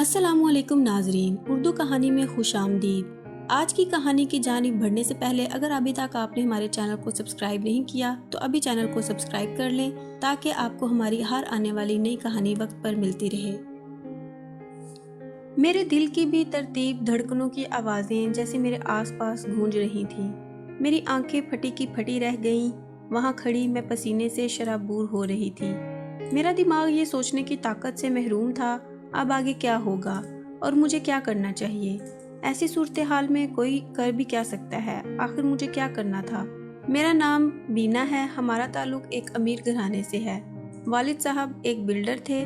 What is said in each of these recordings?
अस्सलाम वालेकुम नाजरीन, उर्दू कहानी में खुश आमदीद। आज की कहानी की जानिब बढ़ने से पहले अगर अभी तक आपने हमारे चैनल को सब्सक्राइब नहीं किया तो अभी चैनल को सब्सक्राइब कर लें ताकि आपको हमारी हर आने वाली नई कहानी वक्त पर मिलती रहे। मेरे दिल की भी तरतीब, धड़कनों की आवाज़ें जैसे मेरे आसपास गूंज रही थीं। मेरी आंखें फटी की फटी रह गईं। वहाँ खड़ी मैं पसीने से शराबूर हो रही थी। मेरा दिमाग ये सोचने की ताकत से महरूम था अब आगे क्या होगा और मुझे क्या करना चाहिए। ऐसी सूरत हाल में कोई कर भी क्या सकता है, आखिर मुझे क्या करना था। मेरा नाम बीना है। हमारा ताल्लुक एक अमीर घराने से है। वालिद साहब एक बिल्डर थे।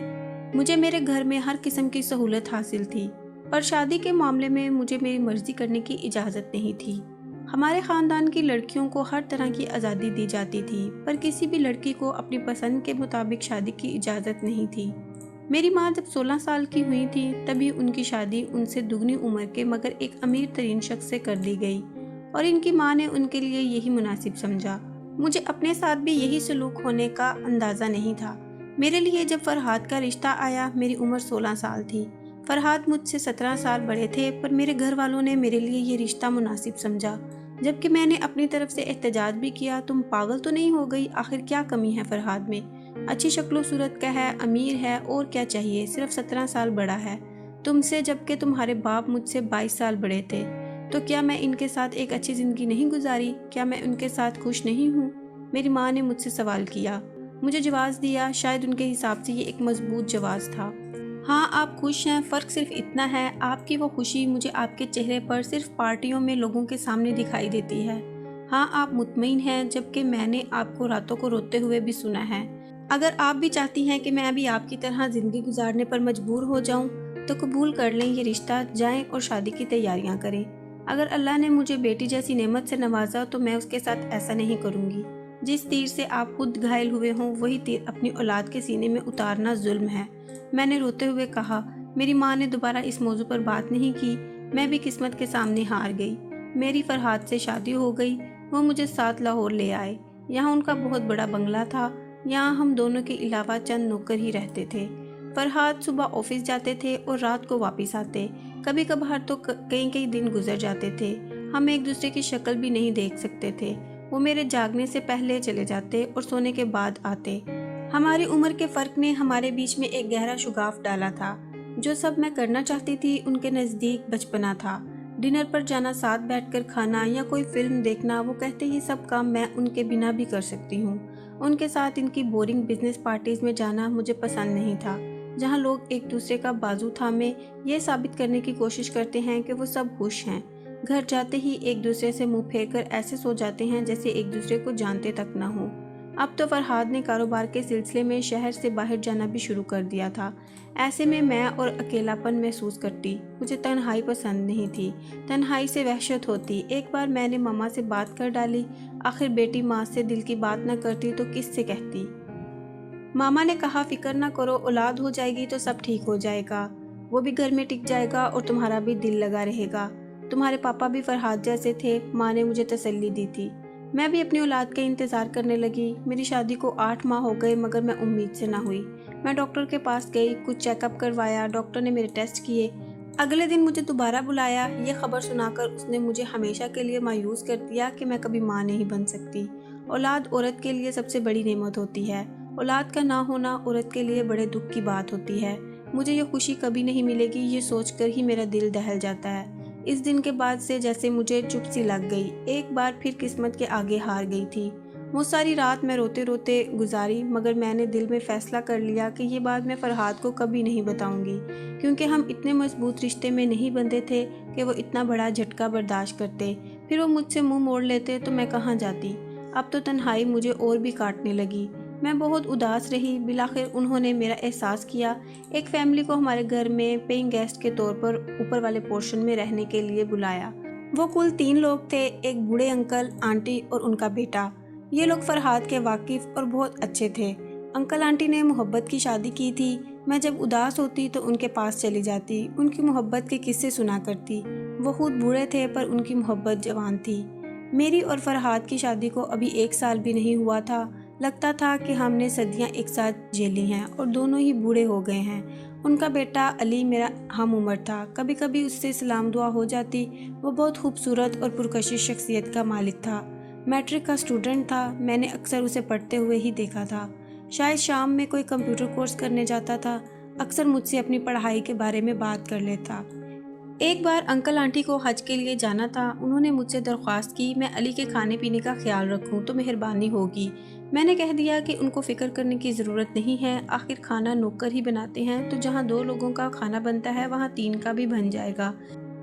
मुझे मेरे घर में हर किस्म की सहूलत हासिल थी, पर शादी के मामले में मुझे मेरी मर्जी करने की इजाज़त नहीं थी। हमारे ख़ानदान की लड़कियों को हर तरह की आज़ादी दी जाती थी, पर किसी भी लड़की को अपनी पसंद के मुताबिक शादी की इजाज़त नहीं थी। मेरी माँ जब 16 साल की हुई थी तभी उनकी शादी उनसे दुगनी उम्र के मगर एक अमीर तरीन शख्स से कर दी गई और इनकी माँ ने उनके लिए यही मुनासिब समझा। मुझे अपने साथ भी यही सलूक होने का अंदाज़ा नहीं था। मेरे लिए जब फरहाद का रिश्ता आया मेरी उम्र 16 साल थी। फरहाद मुझसे 17 साल बड़े थे, पर मेरे घर वालों ने मेरे लिए ये रिश्ता मुनासिब समझा, जबकि मैंने अपनी तरफ से एहतजाज भी किया। तुम पागल तो नहीं हो गई? आखिर क्या कमी है फरहाद में? अच्छी शक्लो सूरत का है, अमीर है, और क्या चाहिए? सिर्फ 17 साल बड़ा है तुमसे, जबकि तुम्हारे बाप मुझसे 22 साल बड़े थे। तो क्या मैं इनके साथ एक अच्छी ज़िंदगी नहीं गुजारी? क्या मैं उनके साथ खुश नहीं हूँ? मेरी माँ ने मुझसे सवाल किया। मुझे जवाब दिया। शायद उनके हिसाब से ये एक मजबूत जवाब था। हाँ, आप खुश हैं, फ़र्क सिर्फ इतना है आपकी वो खुशी मुझे आपके चेहरे पर सिर्फ पार्टियों में लोगों के सामने दिखाई देती है। हाँ, आप मुतमईन हैं, जबकि मैंने आपको रातों को रोते हुए भी सुना है। अगर आप भी चाहती हैं कि मैं भी आपकी तरह ज़िंदगी गुजारने पर मजबूर हो जाऊं, तो कबूल कर लें ये रिश्ता, जाएं और शादी की तैयारियां करें। अगर अल्लाह ने मुझे बेटी जैसी नेमत से नवाजा तो मैं उसके साथ ऐसा नहीं करूंगी। जिस तीर से आप खुद घायल हुए हों वही तीर अपनी औलाद के सीने में उतारना जुल्म है, मैंने रोते हुए कहा। मेरी माँ ने दोबारा इस मौजू पर बात नहीं की। मैं भी किस्मत के सामने हार गई। मेरी फरहाद से शादी हो गई। वो मुझे साथ लाहौर ले आए। यहाँ उनका बहुत बड़ा बंगला था। यहाँ हम दोनों के अलावा चंद नौकर ही रहते थे। फरहाद सुबह ऑफिस जाते थे और रात को वापस आते। कभी कभार तो कई कई दिन गुजर जाते थे। हम एक दूसरे की शक्ल भी नहीं देख सकते थे। वो मेरे जागने से पहले चले जाते और सोने के बाद आते। हमारी उम्र के फ़र्क ने हमारे बीच में एक गहरा शुगाफ डाला था। जो सब मैं करना चाहती थी उनके नज़दीक बचपना था। डिनर पर जाना, साथ बैठकर खाना या कोई फिल्म देखना, वो कहते ये सब काम मैं उनके बिना भी कर सकती हूँ। उनके साथ इनकी बोरिंग बिजनेस पार्टीज में जाना मुझे पसंद नहीं था, जहाँ लोग एक दूसरे का बाजू थामे ये साबित करने की कोशिश करते हैं कि वो सब खुश हैं। घर जाते ही एक दूसरे से मुंह फेर कर ऐसे सो जाते हैं जैसे एक दूसरे को जानते तक ना हो। अब तो फरहाद ने कारोबार के सिलसिले में शहर से बाहर जाना भी शुरू कर दिया था। ऐसे में मैं और अकेलापन महसूस करती। मुझे तन्हाई पसंद नहीं थी। तन्हाई से वहशत होती। एक बार मैंने मामा से बात कर डाली। आखिर बेटी माँ से दिल की बात न करती तो किससे कहती। मामा ने कहा, फिक्र न करो, औलाद हो जाएगी तो सब ठीक हो जाएगा। वो भी घर में टिक जाएगा और तुम्हारा भी दिल लगा रहेगा। तुम्हारे पापा भी फरहाद जैसे थे, माँ ने मुझे तसल्ली दी थी। मैं भी अपनी औलाद का इंतज़ार करने लगी। मेरी शादी को 8 माह हो गए मगर मैं उम्मीद से ना हुई। मैं डॉक्टर के पास गई, कुछ चेकअप करवाया, डॉक्टर ने मेरे टेस्ट किए। अगले दिन मुझे दोबारा बुलाया। ये खबर सुनाकर उसने मुझे हमेशा के लिए मायूस कर दिया कि मैं कभी माँ नहीं बन सकती। औलाद औरत के लिए सबसे बड़ी नेमत होती है। औलाद का ना होना औरत के लिए बड़े दुख की बात होती है। मुझे ये खुशी कभी नहीं मिलेगी, ये सोचकर ही मेरा दिल दहल जाता है। इस दिन के बाद से जैसे मुझे चुप सी लग गई। एक बार फिर किस्मत के आगे हार गई थी। वो सारी रात मैं रोते रोते गुजारी, मगर मैंने दिल में फैसला कर लिया कि ये बात मैं फरहाद को कभी नहीं बताऊंगी, क्योंकि हम इतने मजबूत रिश्ते में नहीं बंधे थे कि वो इतना बड़ा झटका बर्दाश्त करते। फिर वो मुझसे मुंह मोड़ लेते तो मैं कहाँ जाती। अब तो तन्हाई मुझे और भी काटने लगी। मैं बहुत उदास रही। बिलाखिर उन्होंने मेरा एहसास किया। एक फैमिली को हमारे घर में पेइंग गेस्ट के तौर पर ऊपर वाले पोर्शन में रहने के लिए बुलाया। वो कुल 3 लोग थे, एक बूढ़े अंकल, आंटी और उनका बेटा। ये लोग फरहाद के वाकिफ और बहुत अच्छे थे। अंकल आंटी ने मोहब्बत की शादी की थी। मैं जब उदास होती तो उनके पास चली जाती, उनकी मोहब्बत के किस्से सुना करती। वो खुद बूढ़े थे पर उनकी मोहब्बत जवान थी। मेरी और फरहाद की शादी को अभी 1 साल भी नहीं हुआ था। लगता था कि हमने सदियां एक साथ झेली हैं और दोनों ही बूढ़े हो गए हैं। उनका बेटा अली मेरा हम उम्र था। कभी कभी उससे सलाम दुआ हो जाती। वो बहुत खूबसूरत और पुरकशिश शख्सियत का मालिक था। मैट्रिक का स्टूडेंट था। मैंने अक्सर उसे पढ़ते हुए ही देखा था। शायद शाम में कोई कंप्यूटर कोर्स करने जाता था। अक्सर मुझसे अपनी पढ़ाई के बारे में बात कर लेता। एक बार अंकल आंटी को हज के लिए जाना था। उन्होंने मुझसे दरख्वास्त की मैं अली के खाने पीने का ख्याल रखूं तो मेहरबानी होगी। मैंने कह दिया कि उनको फिक्र करने की ज़रूरत नहीं है, आखिर खाना नौकर ही बनाते हैं, तो जहां 2 लोगों का खाना बनता है वहां 3 का भी बन जाएगा।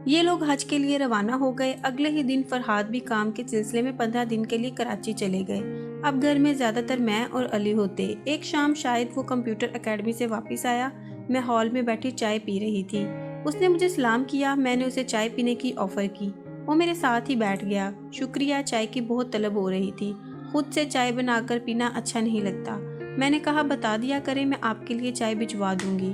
ये लोग हज के लिए रवाना हो गए। अगले ही दिन फरहाद भी काम के सिलसिले में 15 दिन के लिए कराची चले गए। अब घर में ज़्यादातर मैं और अली होते। एक शाम शायद वो कंप्यूटर एकेडमी से वापस आया। मैं हॉल में बैठी चाय पी रही थी। उसने मुझे सलाम किया। मैंने उसे चाय पीने की ऑफर की। वो मेरे साथ ही बैठ गया। शुक्रिया, चाय की बहुत तलब हो रही थी। खुद से चाय बनाकर पीना अच्छा नहीं लगता। मैंने कहा बता दिया करें, मैं आपके लिए चाय भिजवा दूंगी।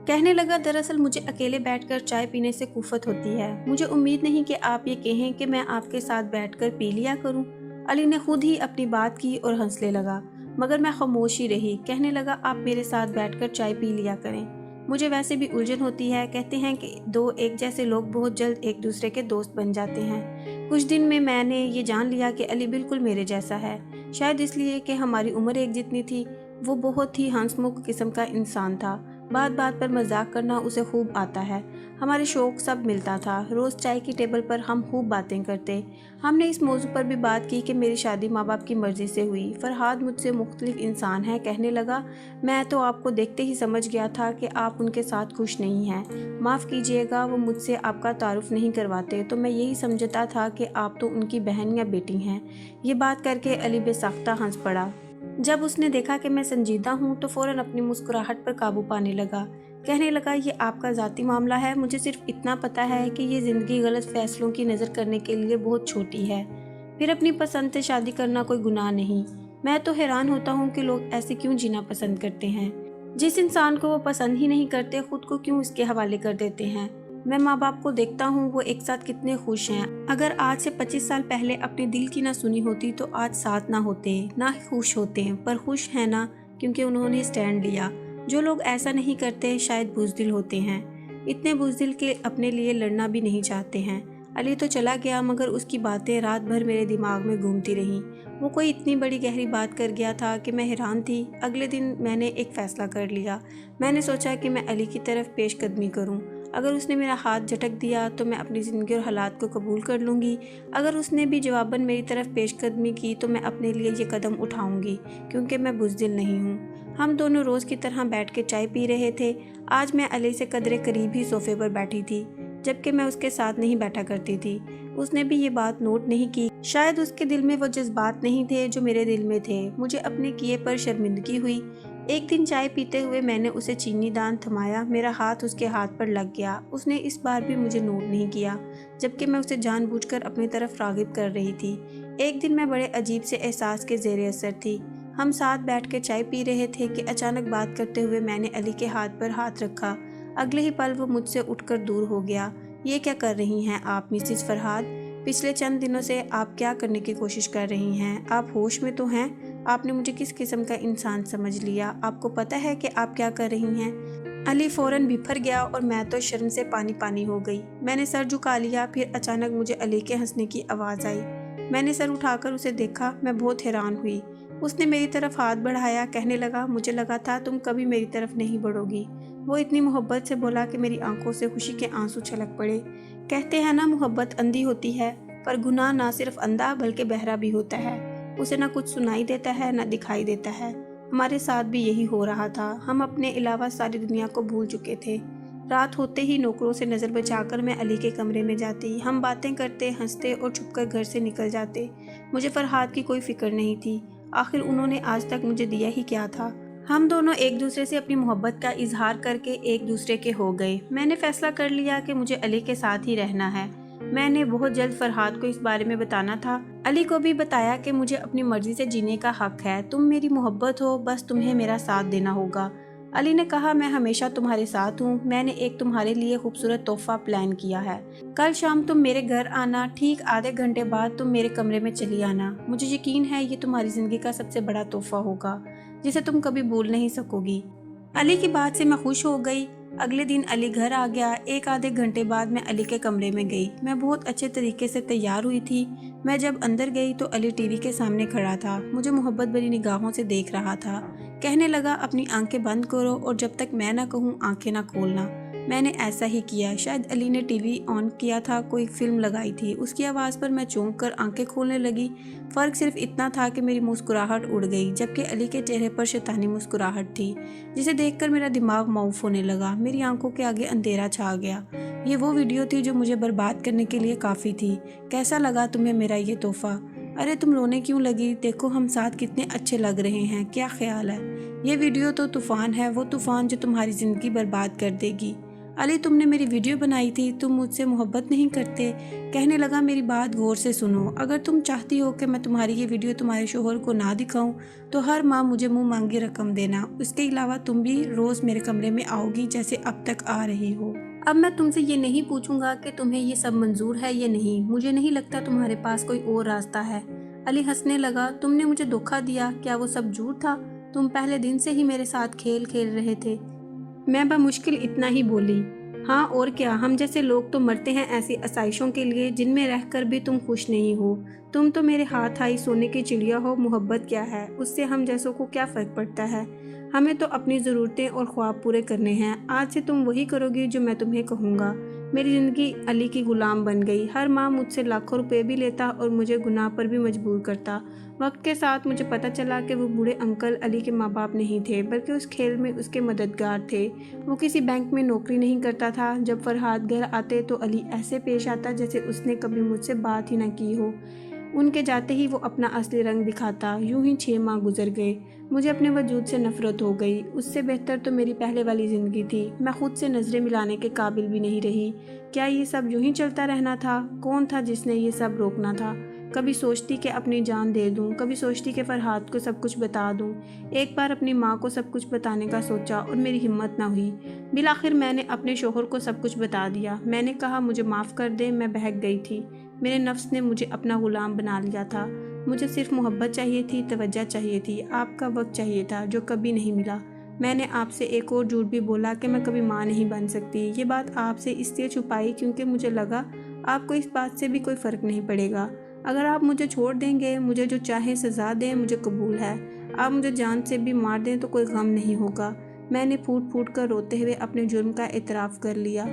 कहने लगा दरअसल मुझे अकेले बैठकर चाय पीने से कुफत होती है। मुझे उम्मीद नहीं कि आप ये कहें कि मैं आपके साथ बैठकर पी लिया करूं। अली ने खुद ही अपनी बात की और हंसने लगा, मगर मैं खामोश ही रही। कहने लगा आप मेरे साथ बैठकर चाय पी लिया करें, मुझे वैसे भी उलझन होती है। कहते हैं कि 2 एक जैसे लोग बहुत जल्द एक दूसरे के दोस्त बन जाते हैं। कुछ दिन में मैंने ये जान लिया कि अली बिल्कुल मेरे जैसा है। शायद इसलिए कि हमारी उम्र एक जितनी थी। वो बहुत ही हंसमुख किस्म का इंसान था। बात बात पर मजाक करना उसे खूब आता है। हमारे शौक सब मिलता था। रोज़ चाय की टेबल पर हम खूब बातें करते। हमने इस मौजू पर भी बात की कि मेरी शादी माँ बाप की मर्जी से हुई। फरहाद मुझसे मुख्तलिफ इंसान है। कहने लगा मैं तो आपको देखते ही समझ गया था कि आप उनके साथ खुश नहीं हैं। माफ़ कीजिएगा, वो मुझसे आपका तारुफ नहीं करवाते तो मैं यही समझता था कि आप तो उनकी बहन या बेटी हैं। ये बात करके अली बेसाख्ता हंस पड़ा। जब उसने देखा कि मैं संजीदा हूँ तो फौरन अपनी मुस्कुराहट पर काबू पाने लगा। कहने लगा ये आपका ज़ाती मामला है। मुझे सिर्फ इतना पता है कि ये ज़िंदगी गलत फैसलों की नज़र करने के लिए बहुत छोटी है। फिर अपनी पसंद से शादी करना कोई गुनाह नहीं। मैं तो हैरान होता हूँ कि लोग ऐसे क्यों जीना पसंद करते हैं। जिस इंसान को वो पसंद ही नहीं करते खुद को क्यों इसके हवाले कर देते हैं। मैं माँ बाप को देखता हूँ, वो एक साथ कितने खुश हैं। अगर आज से 25 साल पहले अपने दिल की ना सुनी होती तो आज साथ ना होते, ना ही खुश होते, पर खुश है ना क्योंकि उन्होंने स्टैंड लिया। जो लोग ऐसा नहीं करते शायद बुज़दिल होते हैं। इतने बुज़दिल के अपने लिए लड़ना भी नहीं चाहते हैं। अली तो चला गया मगर उसकी बातें रात भर मेरे दिमाग में घूमती रहीं। वो कोई इतनी बड़ी गहरी बात कर गया था कि मैं हैरान थी। अगले दिन मैंने एक फ़ैसला कर लिया। मैंने सोचा कि मैं अली की तरफ पेशकदमी करूं। अगर उसने मेरा हाथ झटक दिया तो मैं अपनी ज़िंदगी और हालात को कबूल कर लूँगी। अगर उसने भी जवाबन मेरी तरफ पेशकदमी की तो मैं अपने लिए ये कदम उठाऊँगी, क्योंकि मैं बुज़दिल नहीं हूँ। हम दोनों रोज़ की तरह बैठ के चाय पी रहे थे। आज मैं अली से कदरे करीब ही सोफे पर बैठी थी, जबकि मैं उसके साथ नहीं बैठा करती थी। उसने भी ये बात नोट नहीं की। शायद उसके दिल में वो जज्बात नहीं थे जो मेरे दिल में थे। मुझे अपने किए पर शर्मिंदगी हुई। एक दिन चाय पीते हुए मैंने उसे चीनी दान थमाया। मेरा हाथ उसके हाथ पर लग गया। उसने इस बार भी मुझे नोट नहीं किया, जबकि मैं उसे जानबूझकर अपनी तरफ रागिब कर रही थी। एक दिन मैं बड़े अजीब से एहसास के ज़ेरे असर थी। हम साथ बैठ के चाय पी रहे थे कि अचानक बात करते हुए मैंने अली के हाथ पर हाथ रखा। अगले ही पल वो मुझसे उठकर दूर हो गया। ये क्या कर रही हैं आप मिसिस फरहाद? पिछले चंद दिनों से आप क्या करने की कोशिश कर रही हैं? आप होश में तो हैं? आपने मुझे किस किस्म का इंसान समझ लिया? आपको पता है कि आप क्या कर रही हैं? अली फौरन बिफर गया और मैं तो शर्म से पानी पानी हो गई। मैंने सर झुका लिया। फिर अचानक मुझे अली के हंसने की आवाज़ आई। मैंने सर उठाकर उसे देखा। मैं बहुत हैरान हुई। उसने मेरी तरफ हाथ बढ़ाया। कहने लगा मुझे लगा था तुम कभी मेरी तरफ नहीं बढ़ोगी। वो इतनी मोहब्बत से बोला कि मेरी आंखों से खुशी के आंसू छलक पड़े। कहते हैं ना मोहब्बत अंधी होती है, पर गुनाह ना सिर्फ अंधा बल्कि बहरा भी होता है। उसे ना कुछ सुनाई देता है ना दिखाई देता है। हमारे साथ भी यही हो रहा था। हम अपने अलावा सारी दुनिया को भूल चुके थे। रात होते ही नौकरों से नज़र बचाकर मैं अली के कमरे में जाती। हम बातें करते, हंसते और छुपकर घर से निकल जाते। मुझे फरहाद की कोई फिक्र नहीं थी। आखिर उन्होंने आज तक मुझे दिया ही क्या था। हम दोनों एक दूसरे से अपनी मोहब्बत का इजहार करके एक दूसरे के हो गए। मैंने फैसला कर लिया कि मुझे अली के साथ ही रहना है। मैंने बहुत जल्द फरहाद को इस बारे में बताना था। अली को भी बताया कि मुझे अपनी मर्जी से जीने का हक है। तुम मेरी मोहब्बत हो, बस तुम्हें मेरा साथ देना होगा। علی نے کہا میں ہمیشہ تمہارے ساتھ ہوں، میں نے ایک تمہارے لیے خوبصورت تحفہ پلان کیا ہے، کل شام تم میرے گھر آنا، ٹھیک آدھے گھنٹے بعد تم میرے کمرے میں چلی آنا، مجھے یقین ہے یہ تمہاری زندگی کا سب سے بڑا تحفہ ہوگا جسے تم کبھی بھول نہیں سکو گی۔ علی کی بات سے میں خوش ہو گئی۔ اگلے دن علی گھر آ گیا۔ ایک آدھے گھنٹے بعد میں علی کے کمرے میں گئی۔ میں بہت اچھے طریقے سے تیار ہوئی تھی۔ میں جب اندر گئی تو علی ٹی وی کے سامنے کھڑا تھا، مجھے محبت بھری نگاہوں سے دیکھ رہا تھا۔ کہنے لگا اپنی آنکھیں بند کرو اور جب تک میں نہ کہوں آنکھیں نہ کھولنا۔ میں نے ایسا ہی کیا۔ شاید علی نے ٹی وی آن کیا تھا، کوئی فلم لگائی تھی، اس کی آواز پر میں چونک کر آنکھیں کھولنے لگی۔ فرق صرف اتنا تھا کہ میری مسکراہٹ اڑ گئی، جبکہ علی کے چہرے پر شیطانی مسکراہٹ تھی، جسے دیکھ کر میرا دماغ معاف ہونے لگا۔ میری آنکھوں کے آگے اندھیرا چھا گیا۔ یہ وہ ویڈیو تھی جو مجھے برباد کرنے کے لیے کافی تھی۔ کیسا لگا تمہیں میرا یہ تحفہ؟ ارے تم رونے کیوں لگی؟ دیکھو ہم ساتھ کتنے اچھے لگ رہے ہیں، کیا خیال ہے؟ یہ ویڈیو تو طوفان ہے، وہ طوفان جو تمہاری زندگی برباد کر دے گی۔ علی تم نے میری ویڈیو بنائی تھی، تم مجھ سے محبت نہیں کرتے؟ کہنے لگا میری بات غور سے سنو، اگر تم چاہتی ہو کہ میں تمہاری یہ ویڈیو تمہارے شوہر کو نہ دکھاؤں تو ہر ماہ مجھے منہ مانگی رقم دینا۔ اس کے علاوہ تم بھی روز میرے کمرے میں آؤ گی جیسے اب تک آ رہی ہو۔ اب میں تم سے یہ نہیں پوچھوں گا کہ تمہیں یہ سب منظور ہے یا نہیں، مجھے نہیں لگتا تمہارے پاس کوئی اور راستہ ہے۔ علی ہنسنے لگا، تم نے مجھے دھوکا دیا، کیا وہ سب جھوٹ تھا؟ تم پہلے دن سے ہی میرے ساتھ کھیل کھیل رہے تھے۔ میں بمشکل اتنا ہی بولی، ہاں اور کیا، ہم جیسے لوگ تو مرتے ہیں ایسی آسائشوں کے لیے جن میں رہ کر بھی تم خوش نہیں ہو۔ تم تو میرے ہاتھ آئی سونے کی چڑیا ہو، محبت کیا ہے، اس سے ہم جیسوں کو کیا فرق پڑتا ہے؟ ہمیں تو اپنی ضرورتیں اور خواب پورے کرنے ہیں۔ آج سے تم وہی کرو گی جو میں تمہیں کہوں گا۔ میری زندگی علی کی غلام بن گئی، ہر ماہ مجھ سے لاکھوں روپے بھی لیتا اور مجھے گناہ پر بھی مجبور کرتا۔ وقت کے ساتھ مجھے پتہ چلا کہ وہ بوڑھے انکل علی کے ماں باپ نہیں تھے، بلکہ اس کھیل میں اس کے مددگار تھے۔ وہ کسی بینک میں نوکری نہیں کرتا تھا۔ جب فرحاد گھر آتے تو علی ایسے پیش آتا جیسے اس نے کبھی مجھ سے بات ہی نہ کی ہو۔ ان کے جاتے ہی وہ اپنا اصلی رنگ دکھاتا۔ یوں ہی 6 ماہ گزر گئے۔ مجھے اپنے وجود سے نفرت ہو گئی۔ اس سے بہتر تو میری پہلے والی زندگی تھی۔ میں خود سے نظریں ملانے کے قابل بھی نہیں رہی۔ کیا یہ سب یوں ہی چلتا رہنا تھا؟ کون تھا جس نے یہ سب روکنا تھا؟ کبھی سوچتی کہ اپنی جان دے دوں، کبھی سوچتی کہ فرحاد کو سب کچھ بتا دوں۔ ایک بار اپنی ماں کو سب کچھ بتانے کا سوچا اور میری ہمت نہ ہوئی۔ بالآخر میں نے اپنے شوہر کو سب کچھ بتا دیا۔ میں نے کہا مجھے معاف کر دے، میں بہک گئی تھی۔ میرے نفس نے مجھے اپنا غلام بنا لیا تھا۔ مجھے صرف محبت چاہیے تھی، توجہ چاہیے تھی، آپ کا وقت چاہیے تھا جو کبھی نہیں ملا۔ میں نے آپ سے ایک اور جھوٹ بھی بولا کہ میں کبھی ماں نہیں بن سکتی۔ یہ بات آپ سے اس لیے چھپائی کیونکہ مجھے لگا آپ کو اس بات سے بھی کوئی فرق نہیں پڑے گا۔ اگر آپ مجھے چھوڑ دیں گے، مجھے جو چاہے سزا دیں، مجھے قبول ہے۔ آپ مجھے جان سے بھی مار دیں تو کوئی غم نہیں ہوگا۔ میں نے پھوٹ پھوٹ کر روتے ہوئے اپنے جرم کا اعتراف کر لیا۔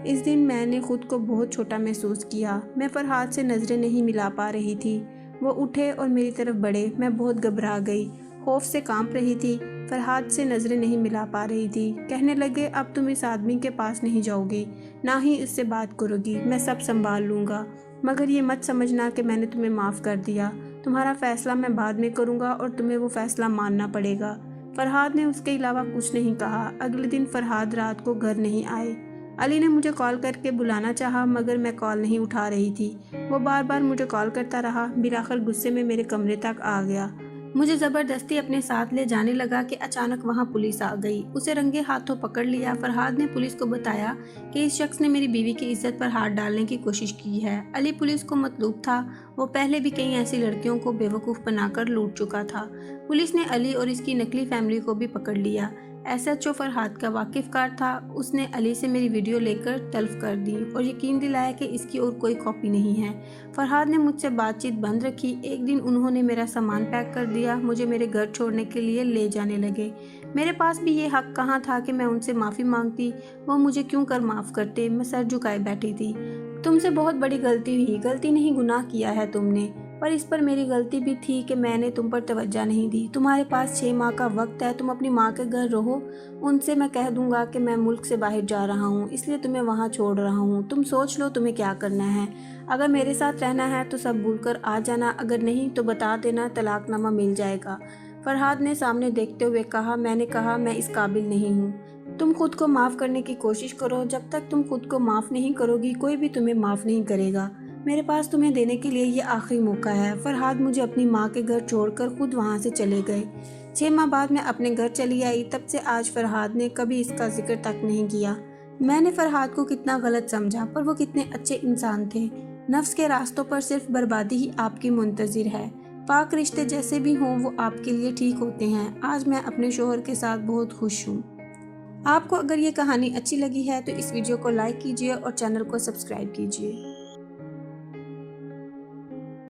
اس دن میں نے خود کو بہت چھوٹا محسوس کیا۔ میں فرحاد سے نظریں نہیں ملا پا رہی تھی۔ وہ اٹھے اور میری طرف بڑھے۔ میں بہت گھبرا گئی، خوف سے کانپ رہی تھی۔ فرحاد سے نظریں نہیں ملا پا رہی تھی۔ کہنے لگے اب تم اس آدمی کے پاس نہیں جاؤ گی، نہ ہی اس سے بات کرو گی، میں سب سنبھال لوں گا۔ مگر یہ مت سمجھنا کہ میں نے تمہیں معاف کر دیا۔ تمہارا فیصلہ میں بعد میں کروں گا اور تمہیں وہ فیصلہ ماننا پڑے گا۔ فرحاد نے اس کے علاوہ کچھ نہیں کہا۔ اگلے دن فرحاد رات کو گھر نہیں آئے۔ علی نے مجھے کال کر کے بلانا چاہا مگر میں کال نہیں اٹھا رہی تھی۔ وہ بار بار مجھے کال کرتا رہا۔ بالآخر غصے میں میرے کمرے تک آ گیا۔ مجھے زبردستی اپنے ساتھ لے جانے لگا کہ اچانک وہاں پولیس آ گئی۔ اسے رنگے ہاتھوں پکڑ لیا۔ فرحاد نے پولیس کو بتایا کہ اس شخص نے میری بیوی کی عزت پر ہاتھ ڈالنے کی کوشش کی ہے۔ علی پولیس کو مطلوب تھا۔ وہ پہلے بھی کئی ایسی لڑکیوں کو بیوقوف بنا کر لوٹ چکا تھا۔ پولیس نے علی اور اس کی نکلی فیملی کو بھی پکڑ لیا۔ ایس ایچ او فرحاد کا واقف کار تھا۔ اس نے علی سے میری ویڈیو لے کر تلف کر دی اور یقین دلایا کہ اس کی اور کوئی کاپی نہیں ہے۔ فرحاد نے مجھ سے بات چیت بند رکھی۔ ایک دن انہوں نے میرا سامان پیک کر دیا، مجھے میرے گھر چھوڑنے کے لیے لے جانے لگے۔ میرے پاس بھی یہ حق کہاں تھا کہ میں ان سے معافی مانگتی؟ وہ مجھے کیوں کر معاف کرتے؟ میں سر جھکائے بیٹھی تھی۔ تم سے بہت بڑی غلطی ہوئی، غلطی نہیں گناہ کیا ہے تم نے، پر اس پر میری غلطی بھی تھی کہ میں نے تم پر توجہ نہیں دی۔ تمہارے پاس 6 ماہ کا وقت ہے، تم اپنی ماں کے گھر رہو۔ ان سے میں کہہ دوں گا کہ میں ملک سے باہر جا رہا ہوں، اس لیے تمہیں وہاں چھوڑ رہا ہوں۔ تم سوچ لو تمہیں کیا کرنا ہے۔ اگر میرے ساتھ رہنا ہے تو سب بھول کر آ جانا، اگر نہیں تو بتا دینا، طلاق نامہ مل جائے گا۔ فرحاد نے سامنے دیکھتے ہوئے کہا۔ میں نے کہا میں اس قابل نہیں ہوں۔ تم خود کو معاف کرنے کی کوشش کرو، جب تک تم خود کو معاف نہیں کرو گی کوئی بھی تمہیں معاف نہیں کرے گا۔ میرے پاس تمہیں دینے کے لیے یہ آخری موقع ہے۔ فرحاد مجھے اپنی ماں کے گھر چھوڑ کر خود وہاں سے چلے گئے۔ 6 माह बाद मैं अपने घर चली आई, तब से आज फरहाद ने कभी इसका जिक्र तक नहीं किया। मैंने फरहाद को कितना गलत समझा, पर वो कितने अच्छे इंसान थे। नफ्स के रास्तों पर सिर्फ बर्बादी ही आपकी मुंतज़िर है। पाक रिश्ते जैसे भी हों वो आपके लिए ठीक होते हैं। आज मैं अपने शोहर के साथ बहुत खुश हूँ। आपको अगर ये कहानी अच्छी लगी है तो इस वीडियो को लाइक कीजिए और चैनल को सब्सक्राइब कीजिए।